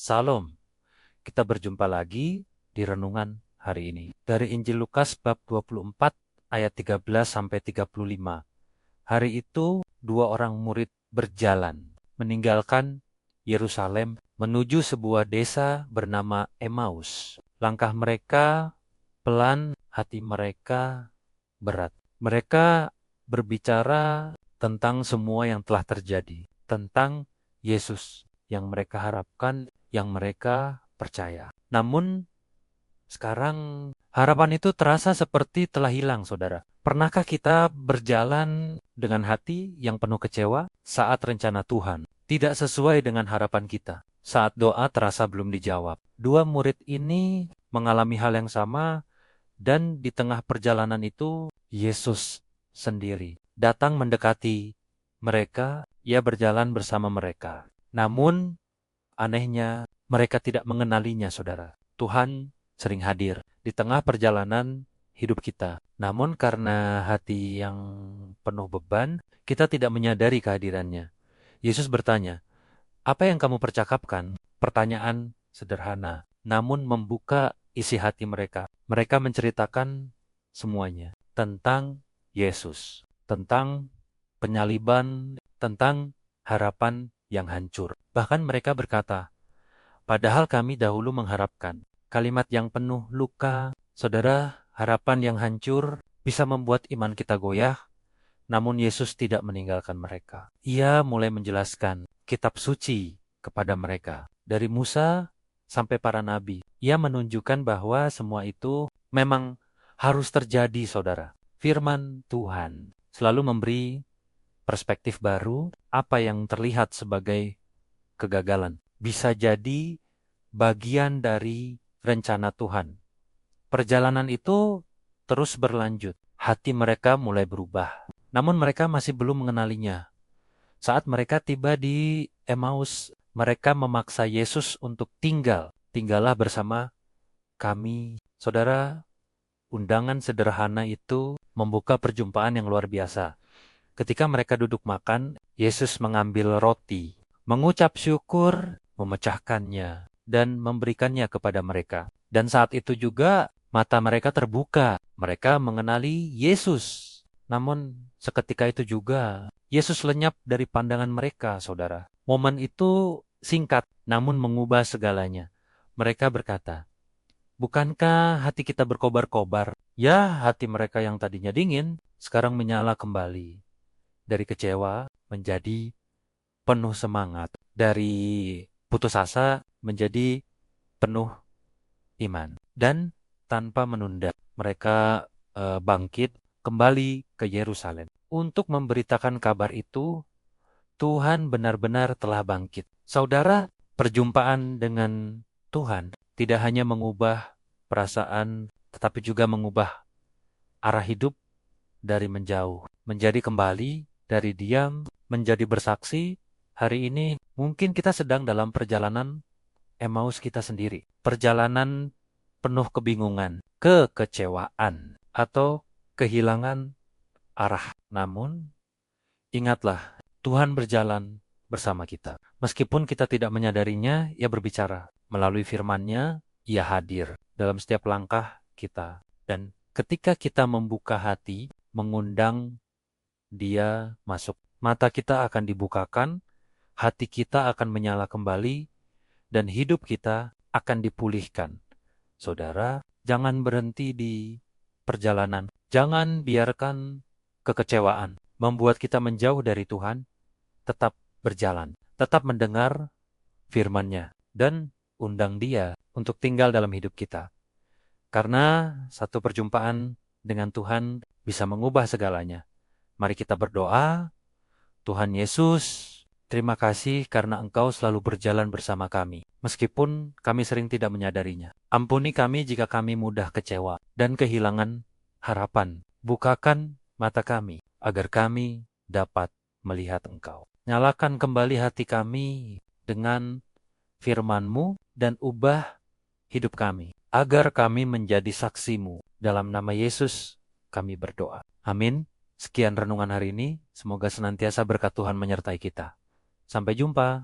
Salam, kita berjumpa lagi di renungan hari ini. Dari Injil Lukas bab 24 ayat 13 sampai 35. Hari itu dua orang murid berjalan meninggalkan Yerusalem menuju sebuah desa bernama Emmaus. Langkah mereka pelan, hati mereka berat. Mereka berbicara tentang semua yang telah terjadi, tentang Yesus yang mereka harapkan, yang mereka percaya. Namun sekarang harapan itu terasa seperti telah hilang, saudara. Pernahkah kita berjalan dengan hati yang penuh kecewa saat rencana Tuhan tidak sesuai dengan harapan kita? Saat doa terasa belum dijawab. Dua murid ini mengalami hal yang sama, dan di tengah perjalanan itu Yesus sendiri datang mendekati mereka. Ia berjalan bersama mereka. Namun anehnya mereka tidak mengenalinya, saudara. Tuhan sering hadir di tengah perjalanan hidup kita. Namun karena hati yang penuh beban, kita tidak menyadari kehadirannya. Yesus bertanya, "Apa yang kamu percakapkan?" Pertanyaan sederhana, namun membuka isi hati mereka. Mereka menceritakan semuanya tentang Yesus, tentang penyaliban, tentang harapan yang hancur. Bahkan mereka berkata, "Padahal kami dahulu mengharapkan." Kalimat yang penuh luka, saudara, harapan yang hancur bisa membuat iman kita goyah. Namun Yesus tidak meninggalkan mereka. Ia mulai menjelaskan kitab suci kepada mereka. Dari Musa sampai para nabi. Ia menunjukkan bahwa semua itu memang harus terjadi, saudara. Firman Tuhan selalu memberi perspektif baru. Apa yang terlihat sebagai kegagalan bisa jadi bagian dari rencana Tuhan. Perjalanan itu terus berlanjut. Hati mereka mulai berubah. Namun mereka masih belum mengenalinya. Saat mereka tiba di Emmaus, mereka memaksa Yesus untuk tinggallah bersama kami. Saudara, undangan sederhana itu membuka perjumpaan yang luar biasa. Ketika mereka duduk makan, Yesus mengambil roti, mengucap syukur, memecahkannya, dan memberikannya kepada mereka. Dan saat itu juga mata mereka terbuka. Mereka mengenali Yesus. Namun seketika itu juga Yesus lenyap dari pandangan mereka, saudara. Momen itu singkat, namun mengubah segalanya. Mereka berkata, "Bukankah hati kita berkobar-kobar?" Ya, hati mereka yang tadinya dingin, sekarang menyala kembali. Dari kecewa menjadi penuh semangat. Dari putus asa menjadi penuh iman. Dan tanpa menunda, mereka bangkit kembali ke Yerusalem. Untuk memberitakan kabar itu, Tuhan benar-benar telah bangkit. Saudara, perjumpaan dengan Tuhan tidak hanya mengubah perasaan, tetapi juga mengubah arah hidup dari menjauh, menjadi kembali, dari diam, menjadi bersaksi. Hari ini mungkin kita sedang dalam perjalanan Emmaus kita sendiri. Perjalanan penuh kebingungan, kekecewaan, atau kehilangan arah. Namun, ingatlah, Tuhan berjalan bersama kita. Meskipun kita tidak menyadarinya, Ia berbicara. Melalui firman-Nya, Ia hadir dalam setiap langkah kita. Dan ketika kita membuka hati, mengundang Dia masuk, mata kita akan dibukakan, hati kita akan menyala kembali, dan hidup kita akan dipulihkan. Saudara, jangan berhenti di perjalanan. Jangan biarkan kekecewaan membuat kita menjauh dari Tuhan. Tetap berjalan, tetap mendengar firman-Nya, dan undang Dia untuk tinggal dalam hidup kita. Karena satu perjumpaan dengan Tuhan bisa mengubah segalanya. Mari kita berdoa. Tuhan Yesus, terima kasih karena Engkau selalu berjalan bersama kami, meskipun kami sering tidak menyadarinya. Ampuni kami jika kami mudah kecewa dan kehilangan harapan. Bukakan mata kami, agar kami dapat melihat Engkau. Nyalakan kembali hati kami dengan firman-Mu dan ubah hidup kami, agar kami menjadi saksi-Mu. Dalam nama Yesus kami berdoa. Amin. Sekian renungan hari ini, semoga senantiasa berkat Tuhan menyertai kita. Sampai jumpa.